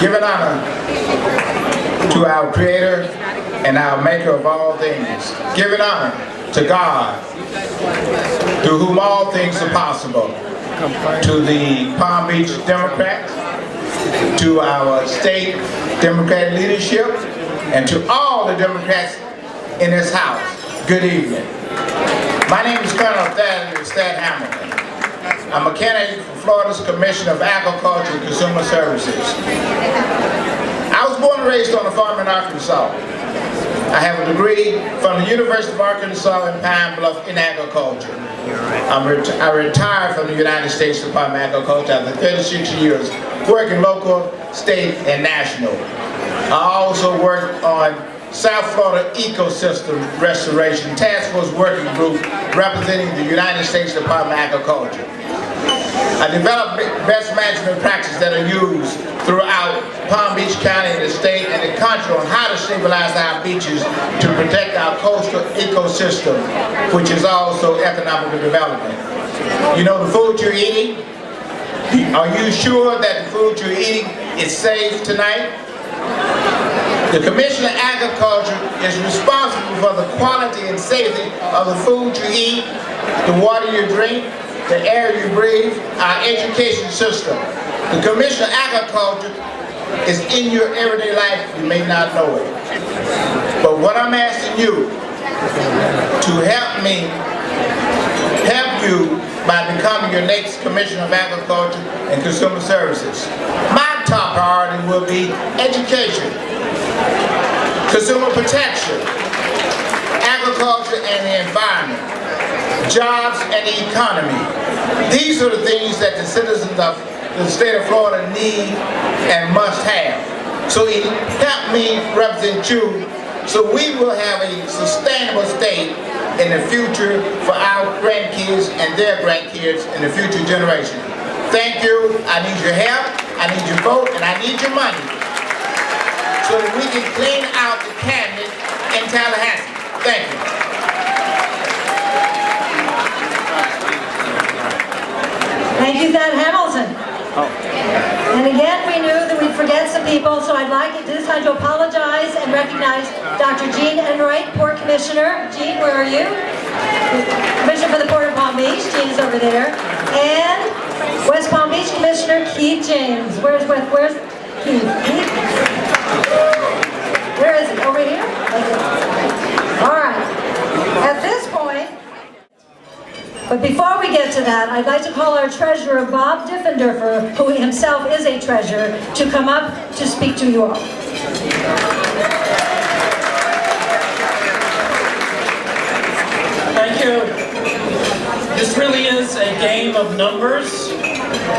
Giving honor to our Creator and our Maker of all things. Giving honor to God, through whom all things are possible. To the Palm Beach Democrats, to our state Democrat leadership, and to all the Democrats in this House. Good evening. My name is Colonel Thad Hamilton. I'm a candidate for Florida's Commission of Agriculture and Consumer Services. I was born and raised on a farm in Arkansas. I have a degree from the University of Arkansas in Pine Bluff in agriculture. I retired from the United States Department of Agriculture after 36 years working local, state, and national. I also worked on South Florida Ecosystem Restoration Task Force Working Group representing the United States Department of Agriculture. I developed best management practices that are used throughout Palm Beach County and the state and the country on how to stabilize our beaches to protect our coastal ecosystem, which is also economic development. You know the food you're eating? Are you sure that the food you're eating is safe tonight? The Commission of Agriculture is responsible for the quality and safety of the food you eat, the water you drink, the air you breathe, our education system. The Commission of Agriculture is in your everyday life. You may not know it. But what I'm asking you to help me help you by becoming your next Commissioner of Agriculture and Consumer Services. My top priority will be education, consumer protection, agriculture and the environment, jobs and the economy. These are the things that the citizens of the state of Florida need and must have. So help me represent you so we will have a sustainable state in the future for our grandkids and their grandkids in the future generation. Thank you. I need your help, I need your vote, and I need your money so that we can clean out the cabinet in Tallahassee. Thank you. Thank you, Thad Hamilton. And again, we knew that we'd forget some people, so I'd like at this time to apologize and recognize Dr. Jean Enright, Port Commissioner. Jean, where are you? Commissioner for the Port of Palm Beach. Jean is over there. And West Palm Beach Commissioner Keith James. Where's Keith? Where is he? Over here? All right. At this point, but before we get to that, I'd like to call our treasurer, Bob Diffenderfer, who himself is a treasurer, to come up to speak to you all. Thank you. This really is a game of numbers.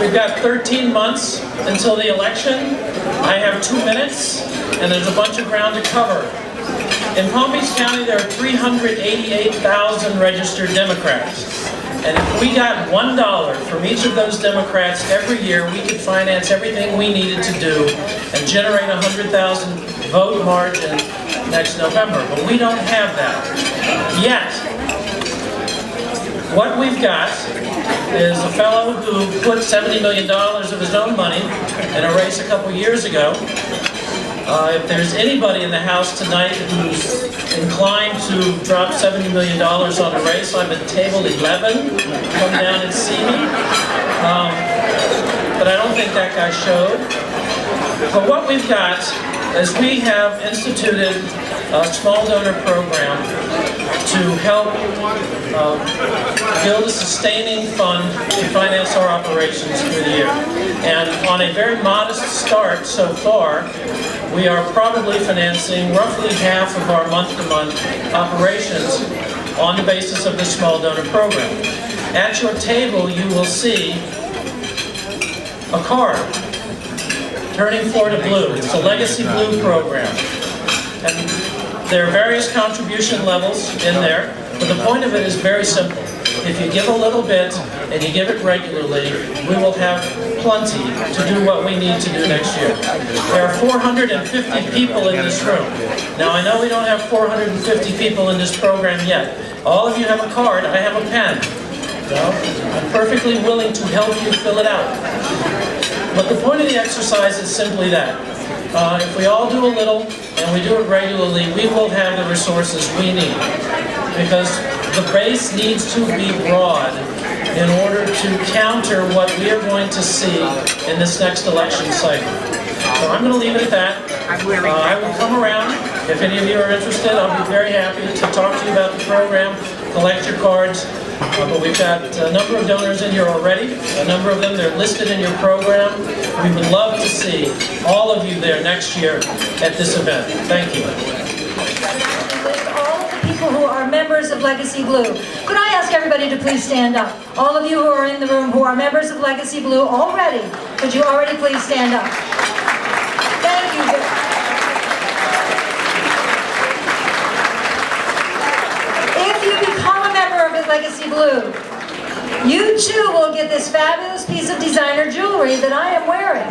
We've got 13 months until the election. I have 2 minutes, and there's a bunch of ground to cover. In Palm Beach County, there are 388,000 registered Democrats. And if we got $1 from each of those Democrats every year, we could finance everything we needed to do and generate a 100,000 vote margin next November. But we don't have that yet. What we've got is a fellow who put $70 million of his own money in a race a couple years ago. If there's anybody in the House tonight who's inclined to drop $70 million on a race, I'm at table 11. Come down and see me. But I don't think that guy showed. But what we've got is we have instituted a small donor program to help build a sustaining fund to finance our operations through the year. And on a very modest start so far, we are probably financing roughly half of our month-to-month operations on the basis of this small donor program. At your table, you will see a card, Turning Florida Blue. It's a Legacy Blue program. And there are various contribution levels in there, but the point of it is very simple. If you give a little bit and you give it regularly, we will have plenty to do what we need to do next year. There are 450 people in this room. Now I know we don't have 450 people in this program yet. All of you have a card, I have a pen. So I'm perfectly willing to help you fill it out. But the point of the exercise is simply that. If we all do a little, and we do it regularly, we will have the resources we need. Because the base needs to be broad in order to counter what we are going to see in this next election cycle. So I'm going to leave it at that. I will come around. If any of you are interested, I'll be very happy to talk to you about the program, collect your cards. But we've got a number of donors in here already. A number of them, they're listed in your program. We would love to see all of you there next year at this event. Thank you. All of the people who are members of Legacy Blue. Could I ask everybody to please stand up? All of you who are in the room who are members of Legacy Blue already, could you already please stand up? Thank you. If you become a member of Legacy Blue, you too will get this fabulous piece of designer jewelry that I am wearing.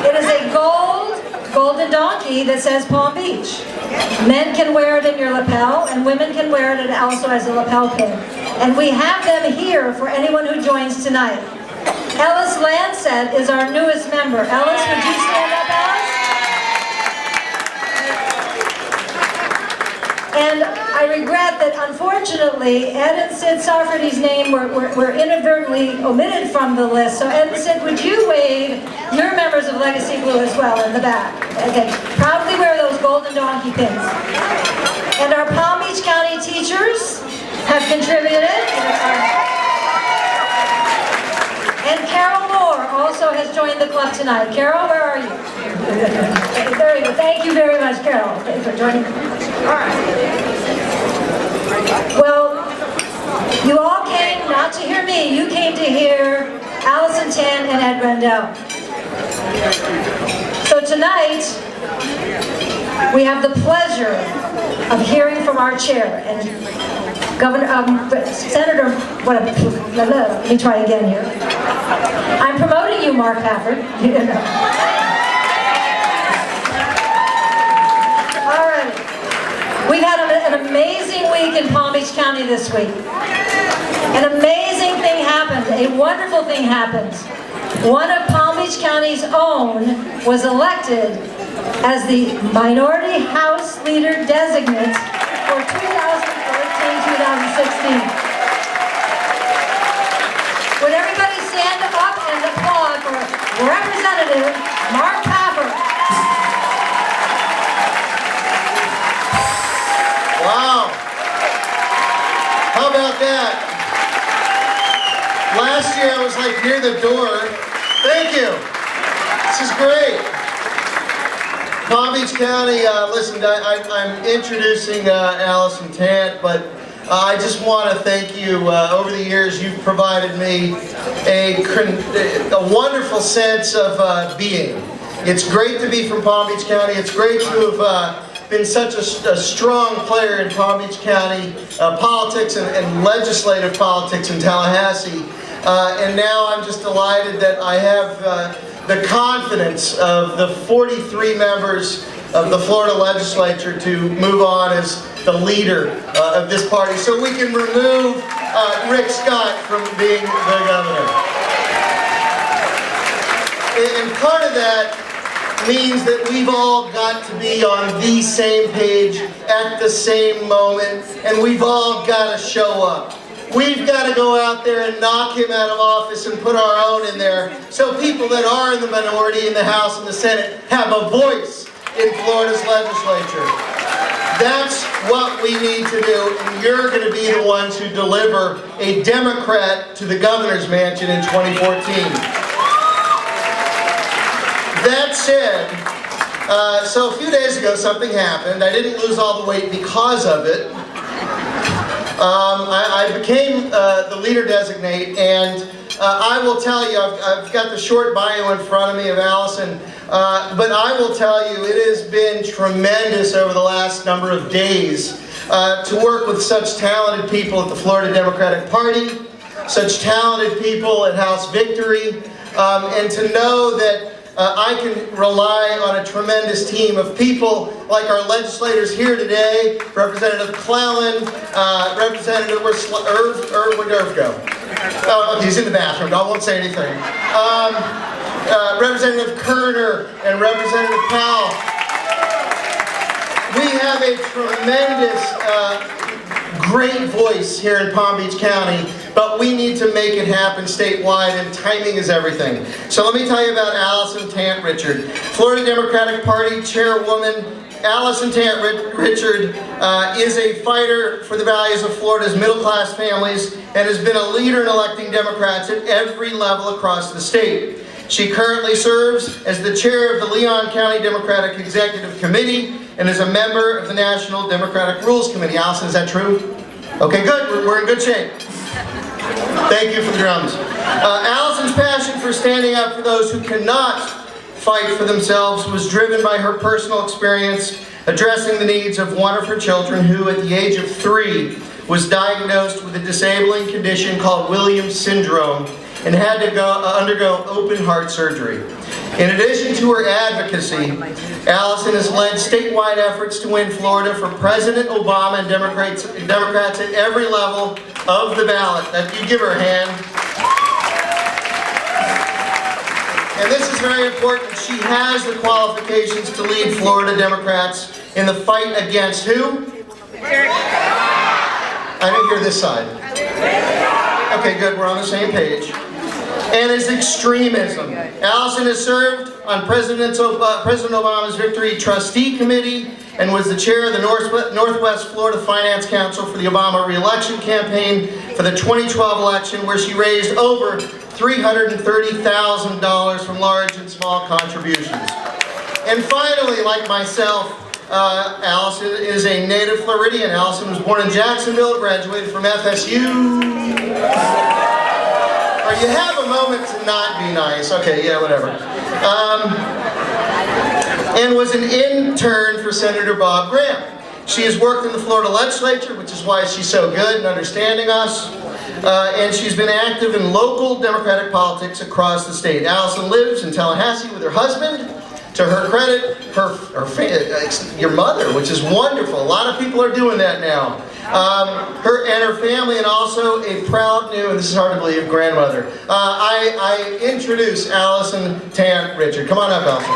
It is a golden donkey that says Palm Beach. Men can wear it in your lapel, and women can wear it also as a lapel pin. And we have them here for anyone who joins tonight. Ellis Lancet is our newest member. Ellis, would you stand up, Ellis? And I regret that, unfortunately, Ed and Sid Safrady's name were inadvertently omitted from the list. So Ed and Sid, would you wave your members of Legacy Blue as well in the back? Okay. Proudly wear those golden donkey pins. And our Palm Beach County teachers have contributed. And Carol Moore also has joined the club tonight. Carol, where are you? Very good. Thank you very much, Carol, for joining. All right. Well, you all came not to hear me. You came to hear Allison Tan and Ed Rendell. So tonight, we have the pleasure of hearing from our chair and Senator, let me try again here. I'm promoting you, Mark Pafford. All right. We've had an amazing week in Palm Beach County this week. An amazing thing happened. A wonderful thing happened. One of Palm Beach County's own was elected as the Minority House Leader Designate for 2014-2016. Would everybody stand up and applaud for Representative Mark Pafford? Wow. How about that? Last year I was like near the door. Thank you. This is great. Palm Beach County, listen, I'm introducing Allison Tant, but I just want to thank you. Over the years, you've provided me a wonderful sense of being. It's great to be from Palm Beach County. It's great to have been such a strong player in Palm Beach County politics and legislative politics in Tallahassee. And now I'm just delighted that I have the confidence of the 43 members of the Florida legislature to move on as the leader of this party, so we can remove Rick Scott from being the governor. And part of that means that we've all got to be on the same page at the same moment, and we've all got to show up. We've got to go out there and knock him out of office and put our own in there, so people that are in the minority in the House and the Senate have a voice in Florida's legislature. That's what we need to do, and you're going to be the ones who deliver a Democrat to the governor's mansion in 2014. That said, so a few days ago something happened. I didn't lose all the weight because of it. I became the leader designate, and I will tell you, I've got the short bio in front of me of Allison, but I will tell you it has been tremendous over the last number of days to work with such talented people at the Florida Democratic Party, such talented people at House Victory, and to know that I can rely on a tremendous team of people like our legislators here today, Representative Clellan, Representative, where'd Irv go? Oh, he's in the bathroom, I won't say anything. Representative Kerner and Representative Powell. We have a tremendous, great voice here in Palm Beach County, but we need to make it happen statewide, and timing is everything. So let me tell you about Allison Tant-Richard. Florida Democratic Party Chairwoman Allison Tant-Richard is a fighter for the values of Florida's middle-class families and has been a leader in electing Democrats at every level across the state. She currently serves as the chair of the Leon County Democratic Executive Committee and is a member of the National Democratic Rules Committee. Allison, is that true? Okay, good. We're in good shape. Thank you for the drums. Allison's passion for standing up for those who cannot fight for themselves was driven by her personal experience addressing the needs of one of her children who, at the age of 3, was diagnosed with a disabling condition called Williams syndrome and had to undergo open heart surgery. In addition to her advocacy, Allison has led statewide efforts to win Florida for President Obama and Democrats at every level of the ballot. You give her a hand. And this is very important. She has the qualifications to lead Florida Democrats in the fight against who? I didn't hear this side. Okay, good. We're on the same page. And is extremism. Allison has served on President Obama's Victory Trustee Committee and was the chair of the Northwest Florida Finance Council for the Obama re-election campaign for the 2012 election, where she raised over $330,000 from large and small contributions. And finally, like myself, Allison is a native Floridian. Allison was born in Jacksonville, graduated from FSU. You have a moment to not be nice. Okay, yeah, whatever. And was an intern for Senator Bob Graham. She has worked in the Florida legislature, which is why she's so good in understanding us. And she's been active in local Democratic politics across the state. Allison lives in Tallahassee with her husband. To her credit, your mother, which is wonderful. A lot of people are doing that now. Her and her family, and also a proud new, and this is hard to believe, grandmother. I introduce Allison Tant-Richard. Come on up, Allison.